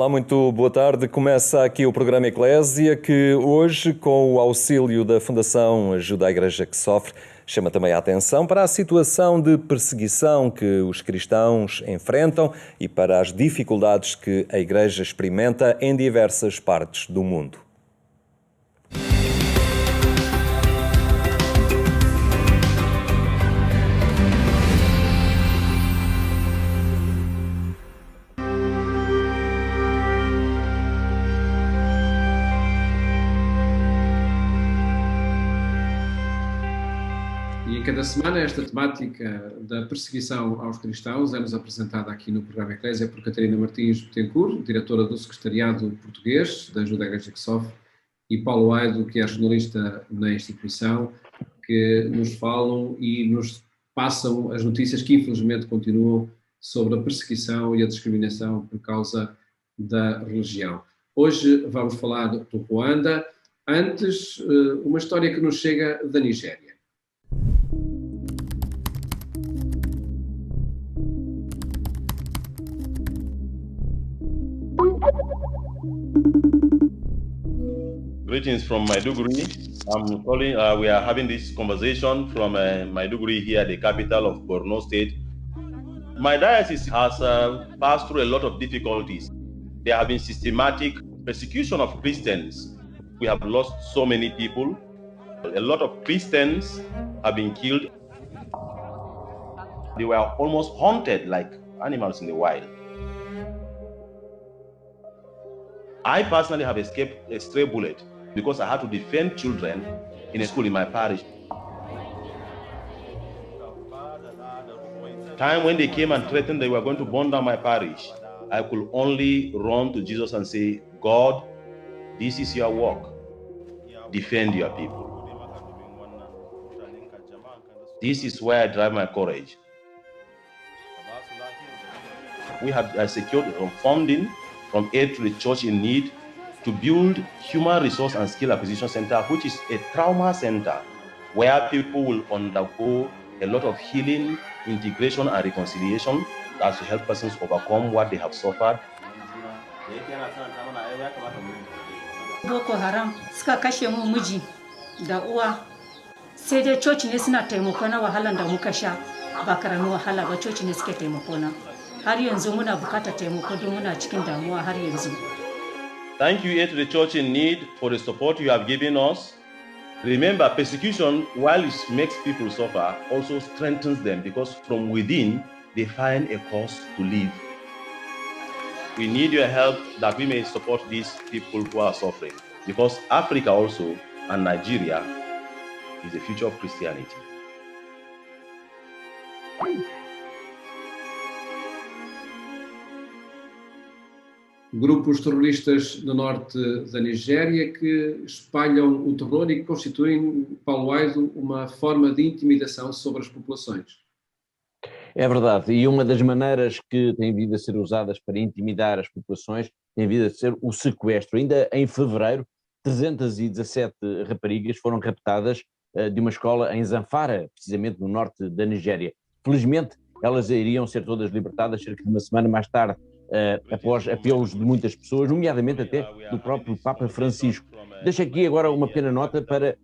Olá, muito boa tarde. Começa aqui o programa Eclésia, que hoje, com o auxílio da Fundação Ajuda à Igreja que Sofre, chama também a atenção para a situação de perseguição que os cristãos enfrentam e para as dificuldades que a Igreja experimenta em diversas partes do mundo. Cada semana esta temática da perseguição aos cristãos é-nos apresentada aqui no programa Eclésia por Catarina Martins Betancourt, diretora do Secretariado Português da Ajuda à Igreja que Sofre, e Paulo Aido, que é jornalista na instituição, que nos falam e nos passam as notícias que infelizmente continuam sobre a perseguição e a discriminação por causa da religião. Hoje vamos falar do Ruanda. Antes, uma história que nos chega da Nigéria. Greetings from Maiduguri. I'm calling. We are having this conversation from Maiduguri here, the capital of Borno State. My diocese has passed through a lot of difficulties. There have been systematic persecution of Christians. We have lost so many people. A lot of Christians have been killed. They were almost hunted like animals in the wild. I personally have escaped a stray bullet because I had to defend children in a school in my parish. Time when they came and threatened they were going to burn down my parish, I could only run to Jesus and say, God, this is your work. Defend your people. This is where I drive my courage. We have secured funding from aid to the church in need to build human resource and skill acquisition center, which is a trauma center where people will undergo a lot of healing, integration, and reconciliation as to help persons overcome what they have suffered. Boko Haram suka kashe mu miji da uwa, sai dai coci ne suna taimako na wahalan da muka sha, ba karamin wahala ba, coci ne suke taimako na. Har yanzu muna bukatar taimako don muna cikin damuwa har yanzu. Thank you to the church in need for the support you have given us. Remember, persecution, while it makes people suffer, also strengthens them because from within, they find a cause to live. We need your help that we may support these people who are suffering, because Africa also and Nigeria is the future of Christianity. Grupos terroristas no norte da Nigéria que espalham o terror e que constituem, Paulo Aido, uma forma de intimidação sobre as populações. É verdade, e uma das maneiras que tem vindo a ser usadas para intimidar as populações tem vindo a ser o sequestro. Ainda em fevereiro, 317 raparigas foram raptadas de uma escola em Zamfara, precisamente no norte da Nigéria. Felizmente, elas iriam ser todas libertadas cerca de uma semana mais tarde, após apelos de muitas pessoas, nomeadamente até do próprio Papa Francisco. Deixo aqui agora uma pequena nota para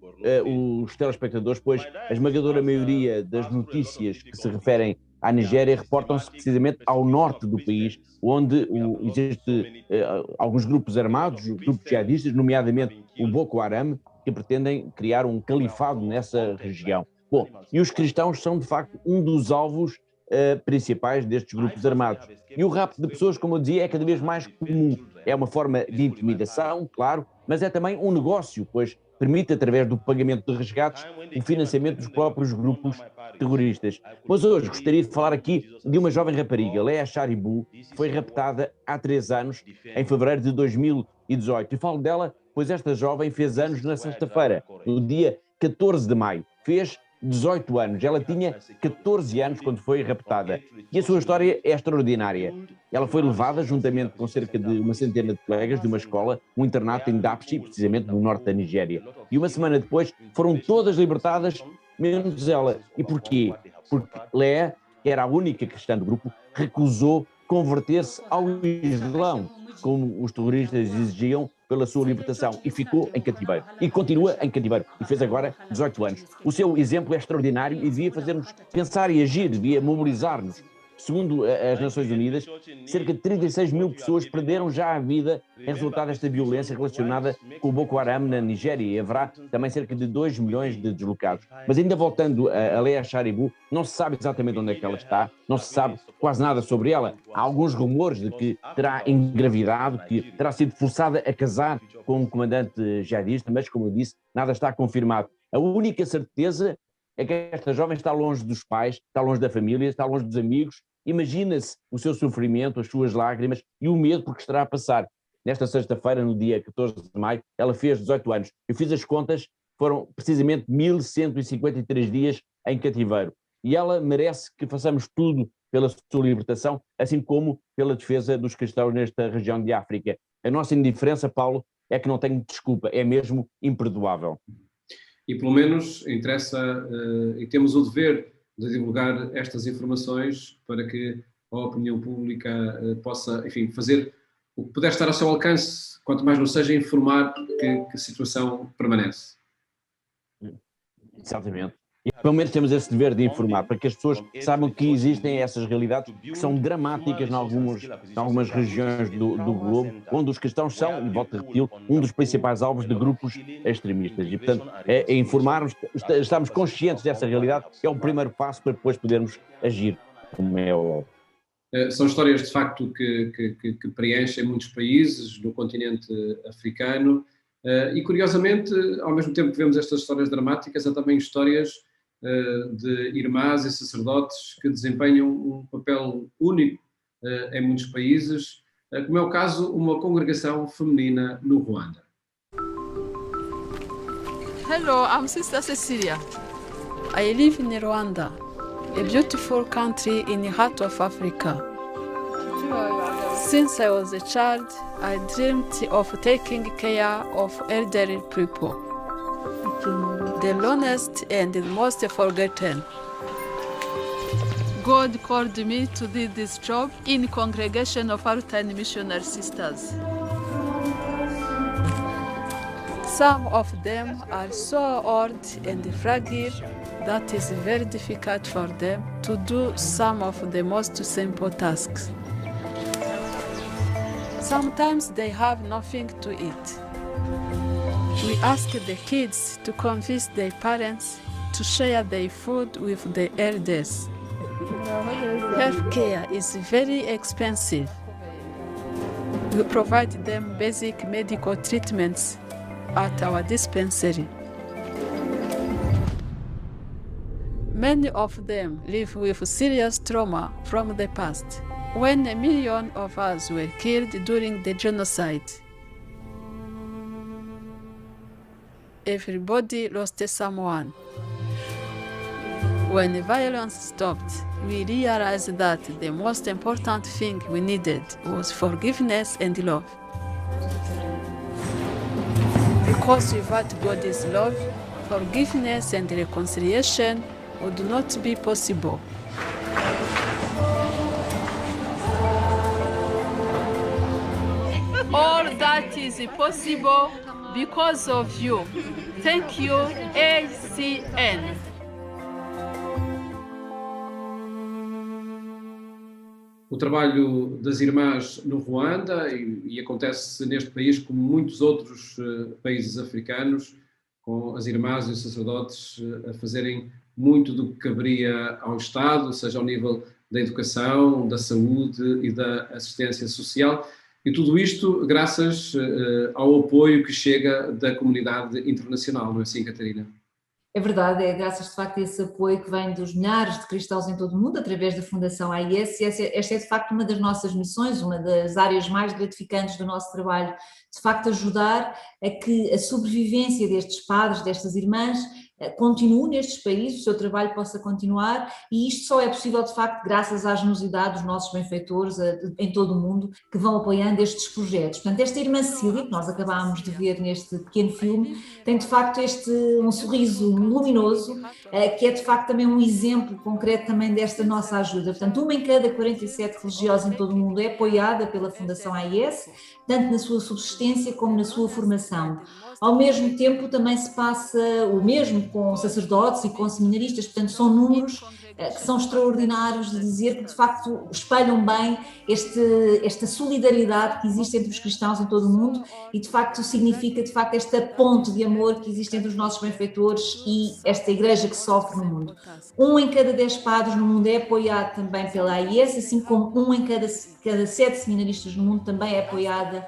os telespectadores, pois a esmagadora maioria das notícias que se referem à Nigéria reportam-se precisamente ao norte do país, onde existe alguns grupos armados, grupos jihadistas, nomeadamente o Boko Haram, que pretendem criar um califado nessa região. Bom, e os cristãos são de facto um dos alvos principais destes grupos armados. E o rapto de pessoas, como eu dizia, é cada vez mais comum. É uma forma de intimidação, claro, mas é também um negócio, pois permite, através do pagamento de resgates, o financiamento dos próprios grupos terroristas. Mas hoje gostaria de falar aqui de uma jovem rapariga, Leah Sharibu, que foi raptada há 3 anos, em fevereiro de 2018. E falo dela, pois esta jovem fez anos na sexta-feira, no dia 14 de maio. Fez 18 anos. Ela tinha 14 anos quando foi raptada. E a sua história é extraordinária. Ela foi levada, juntamente com cerca de uma centena de colegas de uma escola, um internato em Dapchi, precisamente no norte da Nigéria. E uma semana depois foram todas libertadas, menos ela. E porquê? Porque Leah, que era a única cristã do grupo, recusou converter-se ao Islão. como os terroristas exigiam pela sua libertação, e ficou em cativeiro. E continua em cativeiro. E fez agora 18 anos. O seu exemplo é extraordinário e devia fazer-nos pensar e agir, devia mobilizar-nos. Segundo as Nações Unidas, cerca de 36 mil pessoas perderam já a vida em resultado desta violência relacionada com o Boko Haram na Nigéria, e haverá também cerca de 2 milhões de deslocados. Mas ainda voltando a Leah Sharibu, não se sabe exatamente onde é que ela está, não se sabe quase nada sobre ela. Há alguns rumores de que terá engravidado, que terá sido forçada a casar com um comandante jihadista, mas, como eu disse, nada está confirmado. A única certeza é que esta jovem está longe dos pais, está longe da família, está longe dos amigos. Imagina-se o seu sofrimento, as suas lágrimas e o medo por que estará a passar. Nesta sexta-feira, no dia 14 de maio, ela fez 18 anos. Eu fiz as contas, foram precisamente 1153 dias em cativeiro. E ela merece que façamos tudo pela sua libertação, assim como pela defesa dos cristãos nesta região de África. A nossa indiferença, Paulo, é que não tem desculpa, é mesmo imperdoável. E pelo menos interessa e temos o dever de divulgar estas informações para que a opinião pública possa, enfim, fazer o que puder estar ao seu alcance, quanto mais não seja informar que a situação permanece. Exatamente. E pelo menos temos esse dever de informar, para que as pessoas saibam que existem essas realidades que são dramáticas em algumas regiões do globo, onde os cristãos são, e volto a repetir, um dos principais alvos de grupos extremistas. E, portanto, é informarmos, estamos conscientes dessa realidade, é o primeiro passo para depois podermos agir, como é óbvio. São histórias, de facto, que preenchem muitos países no continente africano e, curiosamente, ao mesmo tempo que vemos estas histórias dramáticas, há também histórias de irmãs e sacerdotes que desempenham um papel único em muitos países, como é o caso de uma congregação feminina no Ruanda. Hello, I'm Sister Cecilia. I live in Rwanda, a beautiful country in the heart of Africa. Since I was a child, I dreamed of taking care of elderly people, the loneliest and the most forgotten. God called me to do this job in the congregation of Arutani Missionary Sisters. Some of them are so old and fragile that it's very difficult for them to do some of the most simple tasks. Sometimes they have nothing to eat. We ask the kids to convince their parents to share their food with the elders. Healthcare is very expensive. We provide them basic medical treatments at our dispensary. Many of them live with serious trauma from the past, when 1 million of us were killed during the genocide. Everybody lost someone. When the violence stopped, we realized that the most important thing we needed was forgiveness and love. Because without God's love, forgiveness and reconciliation would not be possible. All that is possible because of you. Thank you, ACN. O trabalho das irmãs no Ruanda, e acontece neste país como muitos outros países africanos, com as irmãs e os sacerdotes a fazerem muito do que caberia ao Estado, seja ao nível da educação, da saúde e da assistência social, e tudo isto graças ao apoio que chega da comunidade internacional, não é assim, Catarina? É verdade, é graças de facto a esse apoio que vem dos milhares de cristãos em todo o mundo, através da Fundação AIS, e esta é de facto uma das nossas missões, uma das áreas mais gratificantes do nosso trabalho, de facto ajudar a que a sobrevivência destes padres, destas irmãs, continue nestes países, o seu trabalho possa continuar, e isto só é possível de facto graças à generosidade dos nossos benfeitores em todo o mundo que vão apoiando estes projetos. Portanto, esta irmã Cecília, que nós acabámos de ver neste pequeno filme, tem de facto um sorriso luminoso, que é de facto também um exemplo concreto também desta nossa ajuda. Portanto, uma em cada 47 religiosos em todo o mundo é apoiada pela Fundação AIS, tanto na sua subsistência como na sua formação. Ao mesmo tempo também se passa o mesmo com sacerdotes e com seminaristas, portanto são números que são extraordinários de dizer que de facto espelham bem esta solidariedade que existe entre os cristãos em todo o mundo e de facto significa de facto esta ponte de amor que existe entre os nossos benfeitores e esta igreja que sofre no mundo. 1 em cada 10 padres no mundo é apoiado também pela AIS, assim como 1 em cada 7 seminaristas no mundo também é apoiado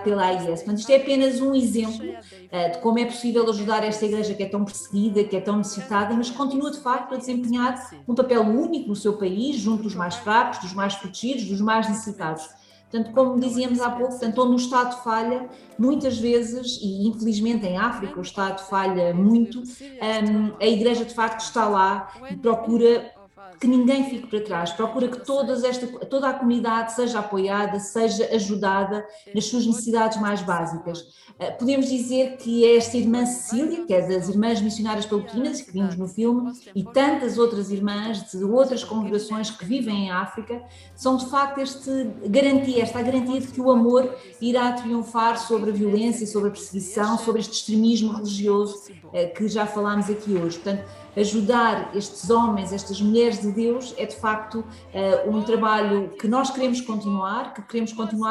pela AIS. Portanto, isto é apenas um exemplo de como é possível ajudar esta igreja que é tão perseguida, que é tão necessitada, mas continua de facto a desempenhar um papel único no seu país, junto dos mais fracos, dos mais protegidos, dos mais necessitados. Portanto, como dizíamos há pouco, portanto, onde o Estado falha, muitas vezes, e infelizmente em África o Estado falha muito, a Igreja de facto está lá e procura que ninguém fique para trás, procura que toda a comunidade seja apoiada, seja ajudada nas suas necessidades mais básicas. Podemos dizer que esta irmã Cecília, que é das Irmãs Missionárias Pelopinas, que vimos no filme, e tantas outras irmãs de outras congregações que vivem em África, são de facto esta garantia de que o amor irá triunfar sobre a violência, sobre a perseguição, sobre este extremismo religioso que já falámos aqui hoje. Portanto, ajudar estes homens, estas mulheres de Deus, é de facto um trabalho que nós queremos continuar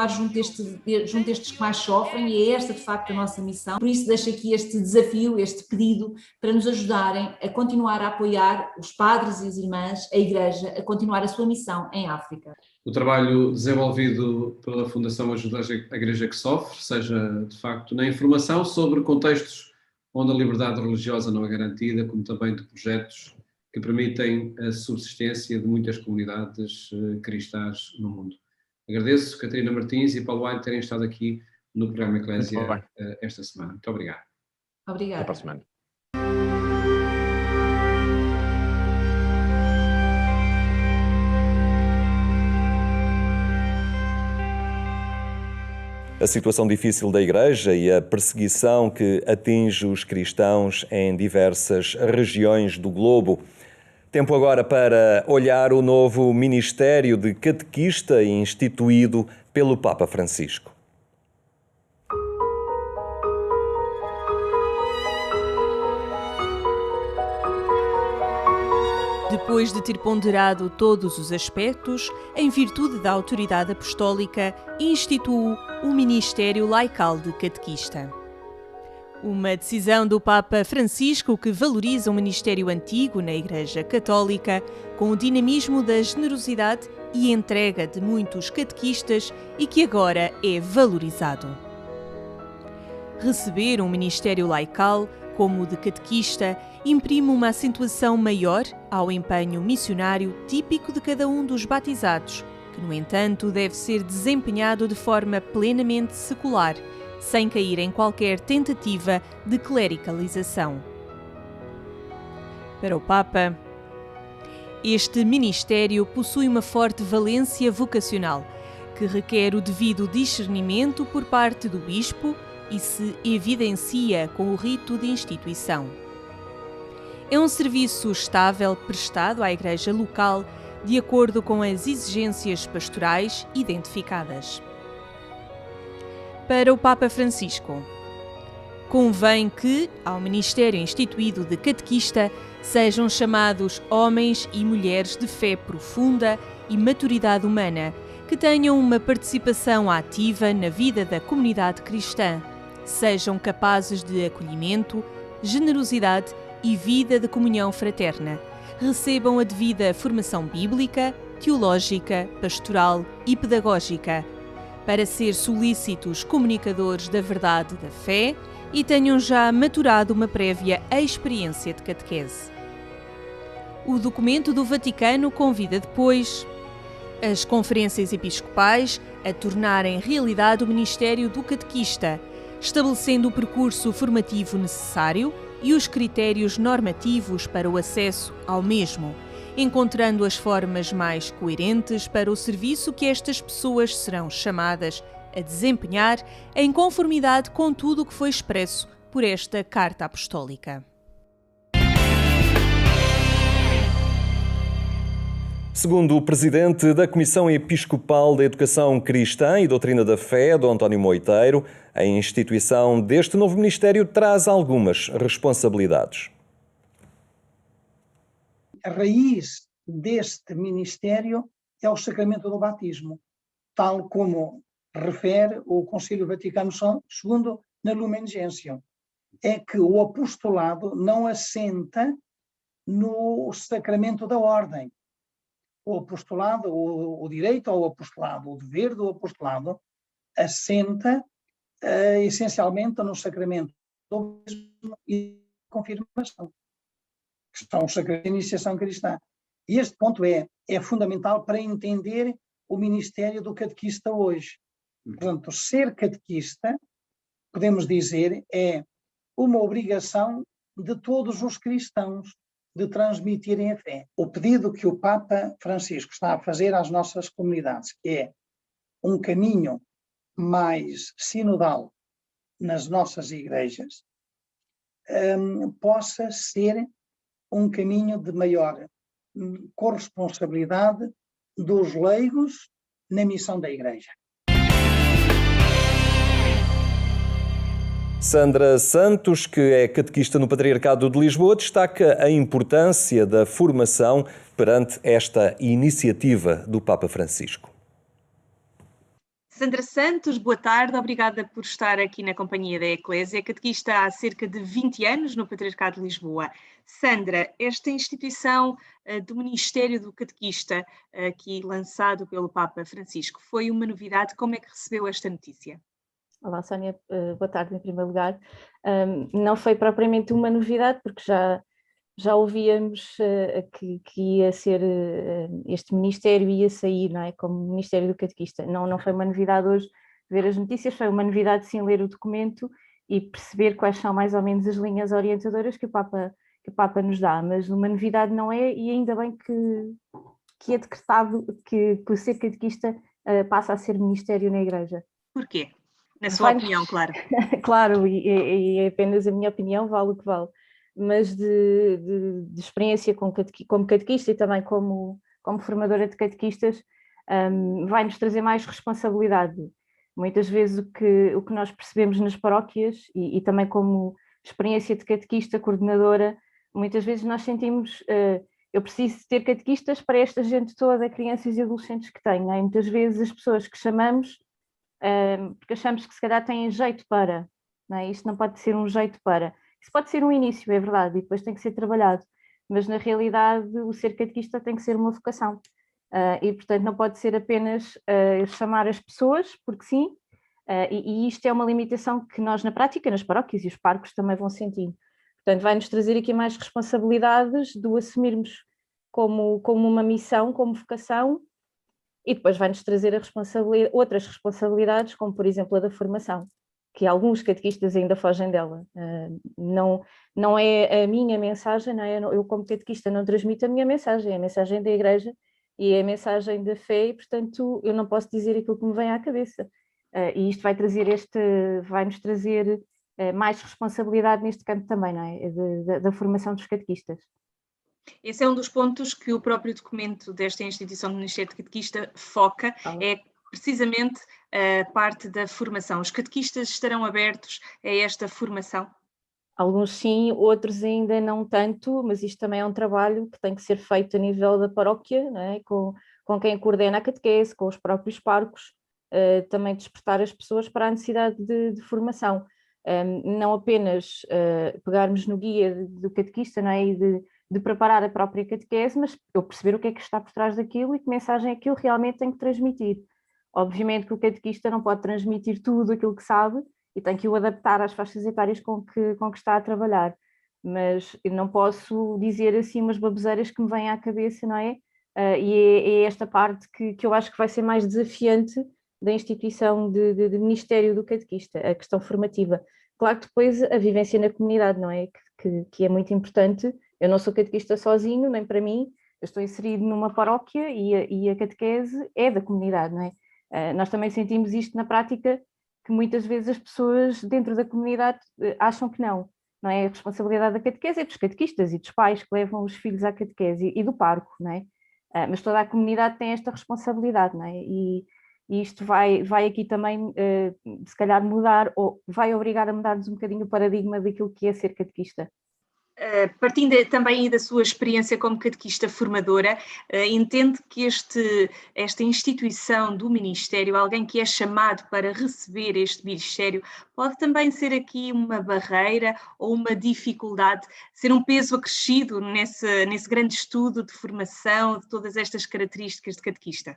junto destes que mais sofrem, e é esta de facto a nossa missão. Por isso deixo aqui este desafio, este pedido, para nos ajudarem a continuar a apoiar os padres e as irmãs, a Igreja, a continuar a sua missão em África. O trabalho desenvolvido pela Fundação Ajuda a Igreja que Sofre, seja de facto na informação sobre contextos onde a liberdade religiosa não é garantida, como também de projetos que permitem a subsistência de muitas comunidades cristãs no mundo. Agradeço Catarina Martins e Paulo Aire terem estado aqui no programa Eclésia esta semana. Muito obrigado. Obrigada. Até para a semana. A situação difícil da Igreja e a perseguição que atinge os cristãos em diversas regiões do globo. Tempo agora para olhar o novo ministério de catequista instituído pelo Papa Francisco. Depois de ter ponderado todos os aspectos, em virtude da autoridade apostólica, instituiu o Ministério Laical de Catequista. Uma decisão do Papa Francisco que valoriza o ministério antigo na Igreja Católica, com o dinamismo da generosidade e entrega de muitos catequistas e que agora é valorizado. Receber um ministério laical, como o de catequista, imprime uma acentuação maior ao empenho missionário típico de cada um dos batizados, que, no entanto, deve ser desempenhado de forma plenamente secular, sem cair em qualquer tentativa de clericalização. Para o Papa, este ministério possui uma forte valência vocacional, que requer o devido discernimento por parte do bispo e se evidencia com o rito de instituição. É um serviço estável prestado à Igreja local de acordo com as exigências pastorais identificadas. Para o Papa Francisco, convém que, ao ministério instituído de catequista, sejam chamados homens e mulheres de fé profunda e maturidade humana, que tenham uma participação ativa na vida da comunidade cristã, sejam capazes de acolhimento, generosidade e vida de comunhão fraterna, recebam a devida formação bíblica, teológica, pastoral e pedagógica, para ser solícitos comunicadores da verdade da fé e tenham já maturado uma prévia experiência de catequese. O documento do Vaticano convida depois as conferências episcopais a tornarem realidade o ministério do catequista, estabelecendo o percurso formativo necessário e os critérios normativos para o acesso ao mesmo, encontrando as formas mais coerentes para o serviço que estas pessoas serão chamadas a desempenhar em conformidade com tudo o que foi expresso por esta Carta Apostólica. Segundo o presidente da Comissão Episcopal da Educação Cristã e Doutrina da Fé, Dom António Moiteiro, a instituição deste novo ministério traz algumas responsabilidades. A raiz deste ministério é o sacramento do batismo, tal como refere o Concílio Vaticano II na Lumen Gentium. É que o apostolado não assenta no sacramento da ordem. O apostolado, o direito ao apostolado, o dever do apostolado, assenta essencialmente no sacramento do batismo e confirmação, que são os sacramentos de iniciação cristã. E este ponto é fundamental para entender o ministério do catequista hoje. Portanto, ser catequista, podemos dizer, é uma obrigação de todos os cristãos de transmitirem a fé. O pedido que o Papa Francisco está a fazer às nossas comunidades, que é um caminho mais sinodal nas nossas igrejas, possa ser um caminho de maior corresponsabilidade dos leigos na missão da Igreja. Sandra Santos, que é catequista no Patriarcado de Lisboa, destaca a importância da formação perante esta iniciativa do Papa Francisco. Sandra Santos, boa tarde, obrigada por estar aqui na companhia da Eclésia, catequista há cerca de 20 anos no Patriarcado de Lisboa. Sandra, esta instituição do Ministério do Catequista, aqui lançado pelo Papa Francisco, foi uma novidade, como é que recebeu esta notícia? Olá, Sónia, boa tarde em primeiro lugar. Não foi propriamente uma novidade, porque já ouvíamos que ia ser, este Ministério ia sair, não é, como Ministério do Catequista. Não foi uma novidade hoje ver as notícias, foi uma novidade sim ler o documento e perceber quais são mais ou menos as linhas orientadoras que o Papa nos dá, mas uma novidade não é, e ainda bem que é decretado que o ser catequista passa a ser Ministério na Igreja. Porquê? Na sua opinião, claro. Claro, e é apenas a minha opinião, vale o que vale. Mas de experiência como catequista e também como formadora de catequistas, vai-nos trazer mais responsabilidade. Muitas vezes o que nós percebemos nas paróquias e também como experiência de catequista, coordenadora, muitas vezes nós sentimos, eu preciso ter catequistas para esta gente toda, crianças e adolescentes que tenho. É? Muitas vezes as pessoas que chamamos, porque achamos que se calhar têm jeito para, não é? Isto não pode ser um jeito para. Isso pode ser um início, é verdade, e depois tem que ser trabalhado, mas na realidade o ser catequista tem que ser uma vocação, e portanto não pode ser apenas chamar as pessoas, porque sim, e isto é uma limitação que nós na prática, nas paróquias e os parcos também vão sentindo. Portanto vai-nos trazer aqui mais responsabilidades do assumirmos como uma missão, como vocação, e depois vai-nos trazer outras responsabilidades, como por exemplo a da formação, que alguns catequistas ainda fogem dela. Não é a minha mensagem, não é? Eu como catequista não transmito a minha mensagem, é a mensagem da Igreja e é a mensagem da fé e, portanto, eu não posso dizer aquilo que me vem à cabeça. E isto vai-nos trazer mais responsabilidade neste campo também, não é? Da formação dos catequistas. Esse é um dos pontos que o próprio documento desta instituição do Ministério de Catequista foca, é precisamente a parte da formação. Os catequistas estarão abertos a esta formação? Alguns sim, outros ainda não tanto, mas isto também é um trabalho que tem que ser feito a nível da paróquia, não é? com quem coordena a catequese, com os próprios parcos, também despertar as pessoas para a necessidade de formação. Não apenas pegarmos no guia do catequista, não é? E de preparar a própria catequese, mas eu perceber o que é que está por trás daquilo e que mensagem aquilo realmente tem que transmitir. Obviamente que o catequista não pode transmitir tudo aquilo que sabe e tem que o adaptar às faixas etárias com que está a trabalhar, mas eu não posso dizer assim umas baboseiras que me vêm à cabeça, não é? E é esta parte que eu acho que vai ser mais desafiante da instituição de Ministério do Catequista, a questão formativa. claro que depois a vivência na comunidade, não é? Que é muito importante. Eu não sou catequista sozinho, nem para mim, eu estou inserido numa paróquia e a catequese é da comunidade, não é? Nós também sentimos isto na prática, que muitas vezes as pessoas dentro da comunidade acham que não é? A responsabilidade da catequese é dos catequistas e dos pais que levam os filhos à catequese e do pároco, não é? Mas toda a comunidade tem esta responsabilidade, não é? E isto vai aqui também, se calhar, mudar, ou vai obrigar a mudar-nos um bocadinho o paradigma daquilo que é ser catequista. Partindo também da sua experiência como catequista formadora, entende que esta instituição do Ministério, alguém que é chamado para receber este Ministério, pode também ser aqui uma barreira ou uma dificuldade, ser um peso acrescido nesse grande estudo de formação de todas estas características de catequista?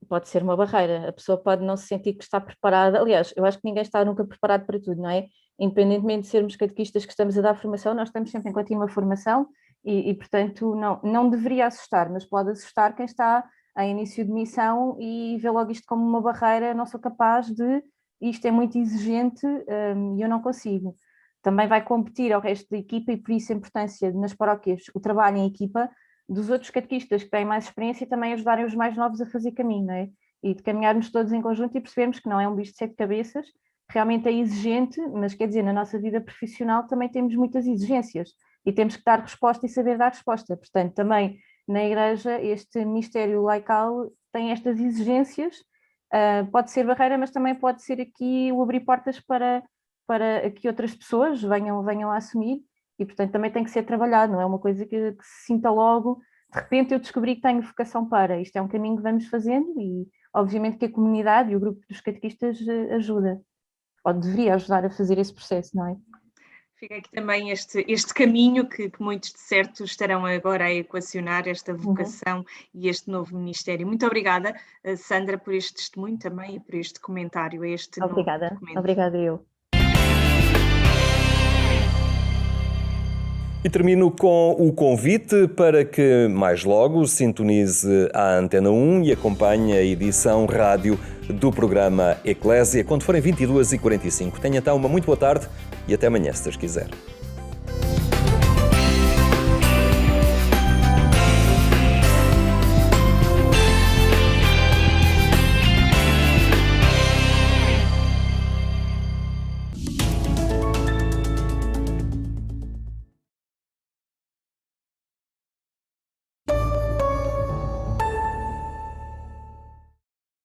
Pode ser uma barreira, a pessoa pode não se sentir que está preparada. Aliás, eu acho que ninguém está nunca preparado para tudo, não é? Independentemente de sermos catequistas que estamos a dar formação, nós estamos sempre em contínua formação e portanto, não deveria assustar, mas pode assustar quem está em início de missão e vê logo isto como uma barreira, não sou capaz de, isto é muito exigente e eu não consigo. Também vai competir ao resto da equipa e por isso a importância nas paróquias, o trabalho em equipa, dos outros catequistas que têm mais experiência e também ajudarem os mais novos a fazer caminho, não é? E de caminharmos todos em conjunto e percebermos que não é um bicho de 7 cabeças, realmente é exigente, mas quer dizer, na nossa vida profissional também temos muitas exigências e temos que dar resposta e saber dar resposta. Portanto, também na Igreja este ministério laical tem estas exigências, pode ser barreira, mas também pode ser aqui o abrir portas para que outras pessoas venham a assumir e, portanto, também tem que ser trabalhado, não é uma coisa que se sinta logo, de repente eu descobri que tenho vocação para, isto é um caminho que vamos fazendo e, obviamente, que a comunidade e o grupo dos catequistas ajuda. Ou deveria ajudar a fazer esse processo, não é? Fica aqui também este caminho que muitos de certo estarão agora a equacionar, esta vocação e este novo ministério. Muito obrigada, Sandra, por este testemunho também e por este comentário. Obrigada eu. E termino com o convite para que mais logo sintonize a Antena 1 e acompanhe a edição rádio do programa Eclésia quando forem 22h45. Tenha então uma muito boa tarde e até amanhã, se Deus quiser.